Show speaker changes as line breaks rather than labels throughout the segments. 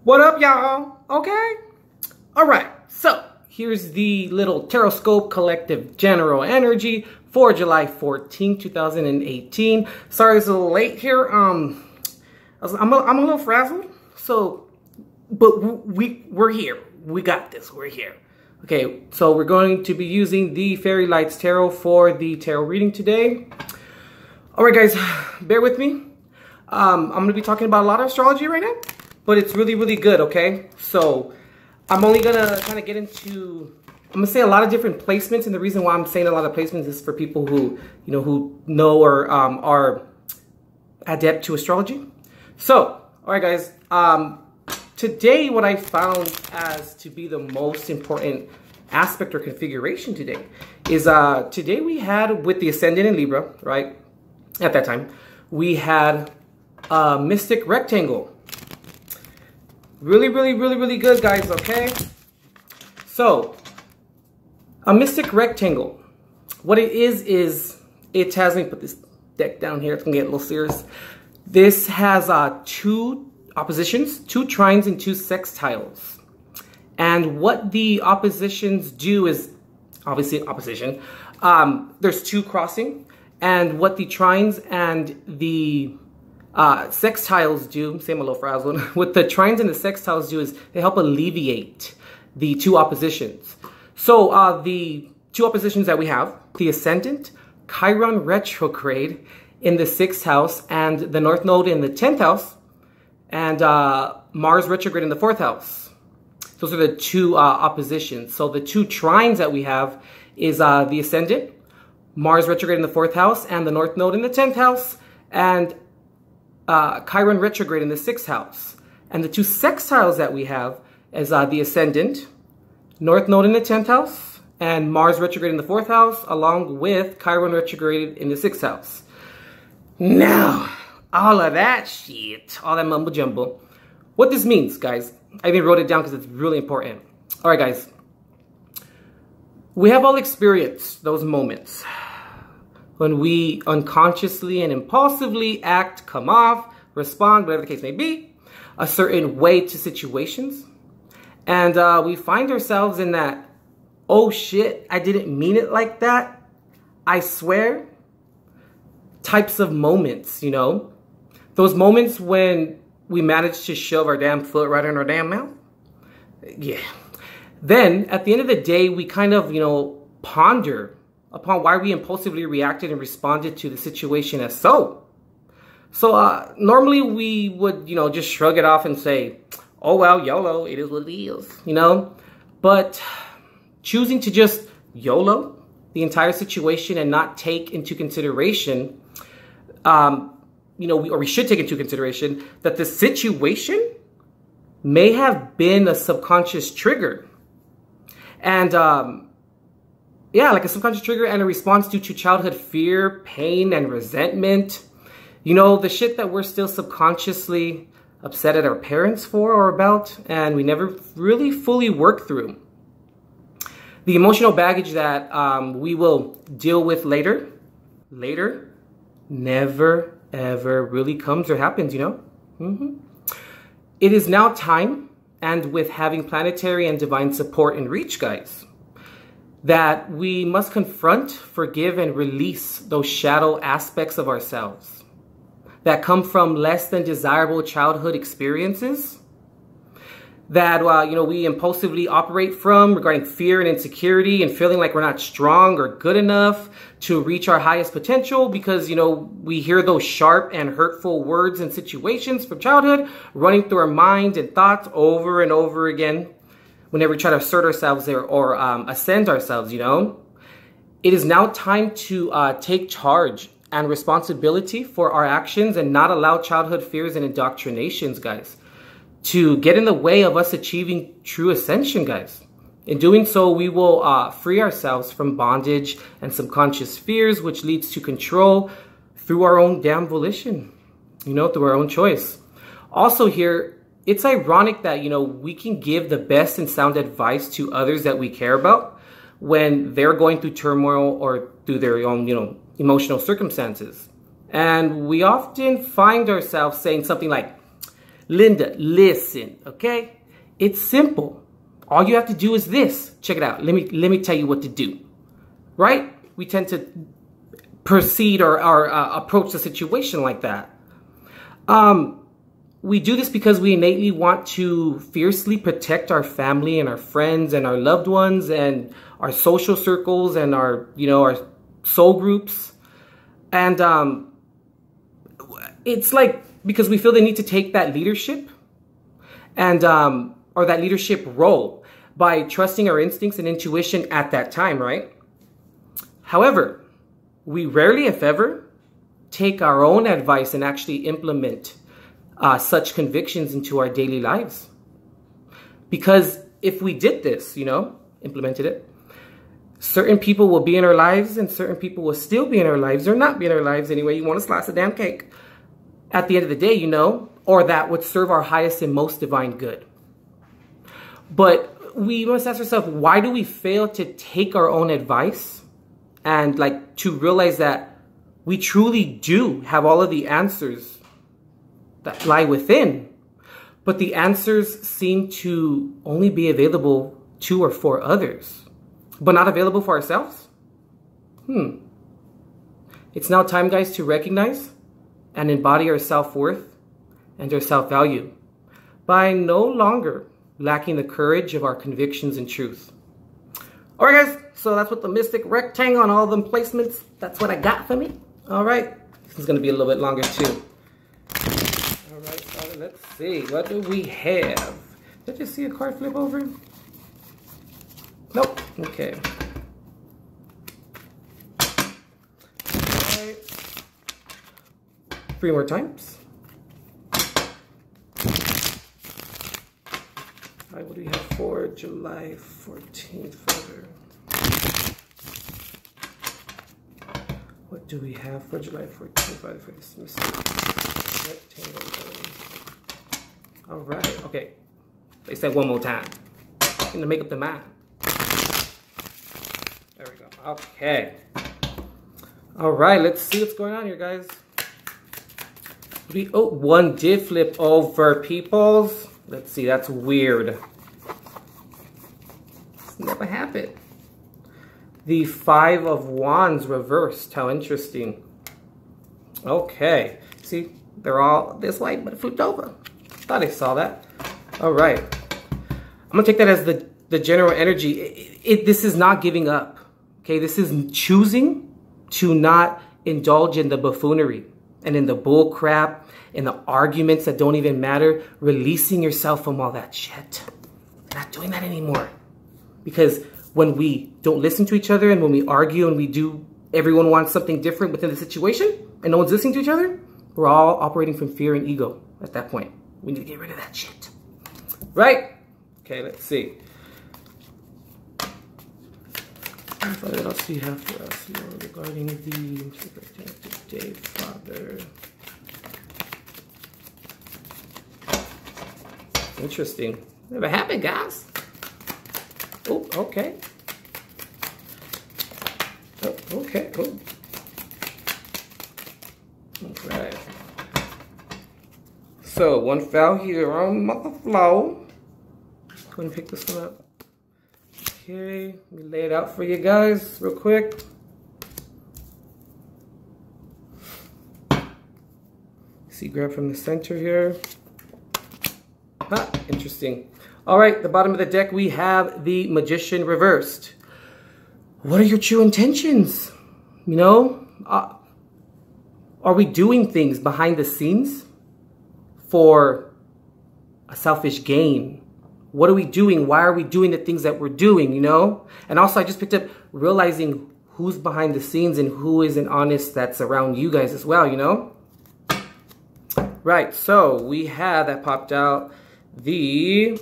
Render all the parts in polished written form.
What up, y'all? Okay? Alright, so here's the little Taroscope Collective General Energy for July 14, 2018. Sorry it's a little late here. I'm a little frazzled, but we're here. We got this. We're here. Okay, so we're going to be using the Fairy Lights Tarot for the tarot reading today. Alright guys, bear with me. I'm going to be talking about a lot of astrology right now, but it's really, really good, okay? So I'm only going to kind of get into, I'm going to say a lot of different placements, and the reason why I'm saying a lot of placements is for people who, who know or are adept to astrology. So, alright guys, today what I found as to be the most important aspect or configuration today is, today we had with the Ascendant in Libra, right? At that time, we had a mystic rectangle. Really, really, really, really good, guys, okay? So, a mystic rectangle. What it is it has, let me put this deck down here. It's going to get a little serious. This has two oppositions, two trines, and two sextiles. And what the oppositions do is, obviously, opposition. There's two crossing. And what the trines and the sextiles do, same a little frazzled, what the trines and the sextiles do is they help alleviate the two oppositions. So the two oppositions that we have, the Ascendant, Chiron retrograde in the 6th house, and the North Node in the 10th house, and Mars retrograde in the 4th house. Those are the two oppositions. So the two trines that we have is the Ascendant, Mars retrograde in the 4th house, and the North Node in the 10th house, and Chiron retrograde in the 6th house. And the two sextiles that we have is the Ascendant, North Node in the 10th house, and Mars retrograde in the 4th house, along with Chiron retrograde in the 6th house. Now, all of that shit, all that mumbo jumbo, what this means, guys, I even wrote it down because it's really important. All right, guys. We have all experienced those moments when we unconsciously and impulsively act, come off, respond, whatever the case may be, a certain way to situations. And we find ourselves in that, oh shit, I didn't mean it like that, I swear, types of moments, Those moments when we manage to shove our damn foot right in our damn mouth. Yeah. Then, at the end of the day, we kind of, ponder upon why we impulsively reacted and responded to the situation as so. So, normally we would, just shrug it off and say, oh, well, YOLO, it is what it is, But choosing to just YOLO the entire situation and not take into consideration, we should take into consideration that the situation may have been a subconscious trigger. And, like a subconscious trigger and a response due to childhood fear, pain, and resentment. The shit that we're still subconsciously upset at our parents for or about, and we never really fully work through. The emotional baggage that we will deal with later never, ever really comes or happens, It is now time, and with having planetary and divine support in reach, guys, that we must confront, forgive, and release those shadow aspects of ourselves that come from less than desirable childhood experiences that, we impulsively operate from regarding fear and insecurity and feeling like we're not strong or good enough to reach our highest potential because, we hear those sharp and hurtful words and situations from childhood running through our mind and thoughts over and over again whenever we try to assert ourselves there or ascend ourselves, It is now time to take charge and responsibility for our actions and not allow childhood fears and indoctrinations, guys, to get in the way of us achieving true ascension, guys. In doing so, we will free ourselves from bondage and subconscious fears, which leads to control through our own damn volition, through our own choice. Also here, it's ironic that, we can give the best and sound advice to others that we care about when they're going through turmoil or through their own, emotional circumstances. And we often find ourselves saying something like, Linda, listen, okay? It's simple. All you have to do is this. Check it out. Let me tell you what to do. Right? We tend to proceed or approach the situation like that. We do this because we innately want to fiercely protect our family and our friends and our loved ones and our social circles and our, our soul groups. And it's like because we feel the need to take that leadership and or that leadership role by trusting our instincts and intuition at that time, right? However, we rarely, if ever, take our own advice and actually implement such convictions into our daily lives. Because if we did this, implemented it, certain people will be in our lives and certain people will still be in our lives or not be in our lives anyway. You want to slice a damn cake. At the end of the day, or that would serve our highest and most divine good. But we must ask ourselves, why do we fail to take our own advice and to realize that we truly do have all of the answers that lie within, but the answers seem to only be available to or for others, but not available for ourselves? It's now time, guys, to recognize and embody our self-worth and our self-value by no longer lacking the courage of our convictions and truth. All right, guys, so that's what the mystic rectangle on all them placements, that's what I got for me. All right, this is going to be a little bit longer too. All right, so let's see, what do we have? Did you see a card flip over? Nope, okay. All right. 3 more times. All right, what do we have for July 14th, Father? What do we have for July 14th, Father, for this mystic rectangle? All right, okay. They said one more time. I'm gonna make up the mind. There we go. Okay. All right, let's see what's going on here, guys. One did flip over, peoples. Let's see, that's weird. It's never happened. The 5 of Wands reversed. How interesting. Okay. See, they're all this way, but it flipped over. Thought I saw that. All right. I'm going to take that as the general energy. This is not giving up. Okay, this is choosing to not indulge in the buffoonery and in the bull crap, in the arguments that don't even matter, releasing yourself from all that shit. Not doing that anymore. Because when we don't listen to each other and when we argue and everyone wants something different within the situation and no one's listening to each other, we're all operating from fear and ego at that point. We need to get rid of that shit. Right? Okay, let's see. What else do you have for us regarding the today, Father? Interesting. Never happened, guys. Oh, okay. Oh, okay, cool. Okay. So, one fell here on the floor. Go ahead and pick this one up. Okay, let me lay it out for you guys real quick. See, grab from the center here. Ah, interesting. All right, the bottom of the deck, we have the Magician reversed. What are your true intentions? Are we doing things behind the scenes for a selfish gain? What are we doing? Why are we doing the things that we're doing, And also, I just picked up realizing who's behind the scenes and who isn't honest that's around you guys as well, Right, so we have that popped out the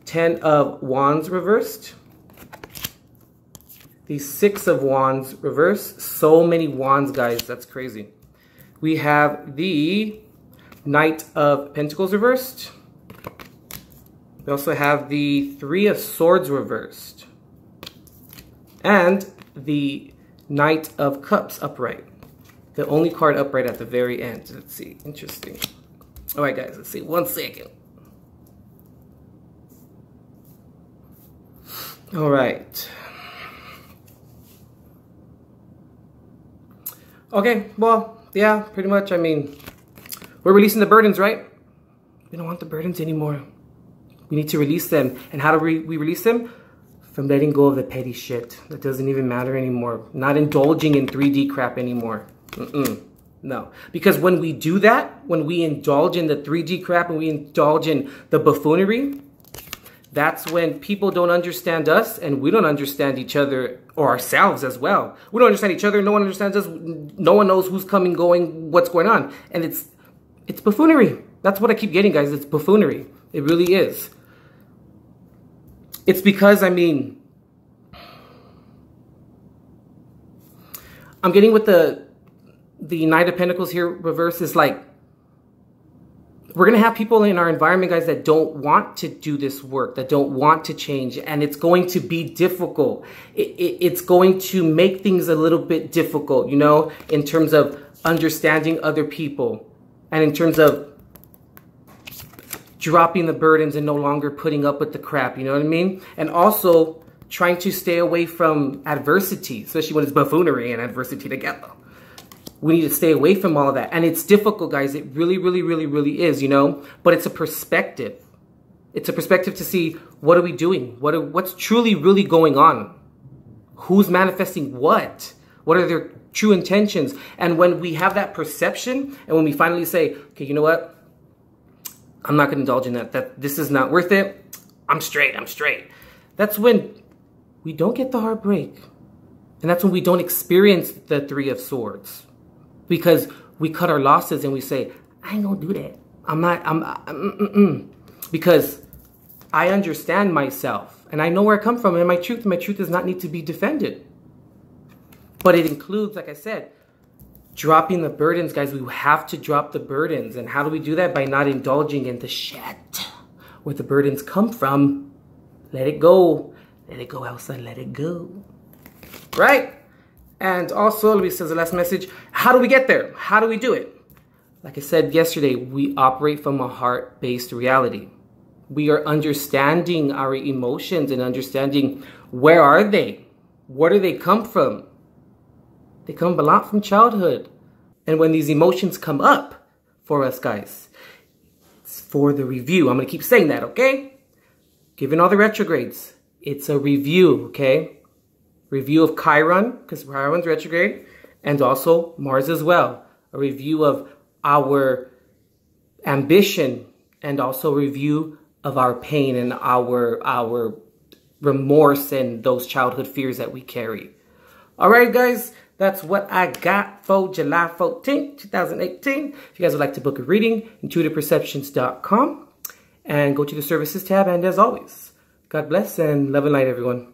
10 of Wands reversed. The 6 of Wands reversed. So many Wands, guys. That's crazy. We have the Knight of Pentacles reversed. We also have the 3 of Swords reversed. And the Knight of Cups upright. The only card upright at the very end. Let's see. Interesting. All right, guys, let's see. 1 second. All right. Okay, well, yeah, pretty much. I mean, we're releasing the burdens, right? We don't want the burdens anymore. We need to release them. And how do we release them? From letting go of the petty shit that doesn't even matter anymore. Not indulging in 3D crap anymore. No. Because when we do that, when we indulge in the 3D crap and we indulge in the buffoonery, that's when people don't understand us and we don't understand each other or ourselves as well. We don't understand each other. No one understands us. No one knows who's coming, going, what's going on. And it's buffoonery. That's what I keep getting, guys. It's buffoonery. It really is. It's because, I mean, I'm getting with the Knight of Pentacles here reverse is like, we're going to have people in our environment, guys, that don't want to do this work, that don't want to change, and it's going to be difficult. It's going to make things a little bit difficult, you know, in terms of understanding other people and in terms of dropping the burdens and no longer putting up with the crap, you know what I mean? And also trying to stay away from adversity, especially when it's buffoonery and adversity together. We need to stay away from all of that. And it's difficult, guys. It really, really, really, really is, you know? But it's a perspective. It's a perspective to see, what are we doing? What's truly, really going on? Who's manifesting what? What are their true intentions? And when we have that perception, and when we finally say, okay, you know what? I'm not going to indulge in that. This is not worth it. I'm straight. That's when we don't get the heartbreak. And that's when we don't experience the Three of Swords. Because we cut our losses and we say, I ain't going to do that. Because I understand myself. And I know where I come from. And my truth does not need to be defended. But it includes, like I said, dropping the burdens, guys. We have to drop the burdens. And how do we do that? By not indulging in the shit where the burdens come from. Let it go. Let it go, Elsa. Let it go. Right? And also, let me say the last message. How do we get there? How do we do it? Like I said yesterday, we operate from a heart-based reality. We are understanding our emotions and understanding, where are they? Where do they come from? They come a lot from childhood. And when these emotions come up for us, guys, it's for the review. I'm going to keep saying that, okay? Given all the retrogrades, it's a review, okay? Review of Chiron, because Chiron's retrograde, and also Mars as well. A review of our ambition, and also a review of our pain and our remorse and those childhood fears that we carry. All right, guys. That's what I got for July 14th, 2018. If you guys would like to book a reading, intuitiveperceptions.com. And go to the services tab. And as always, God bless and love and light, everyone.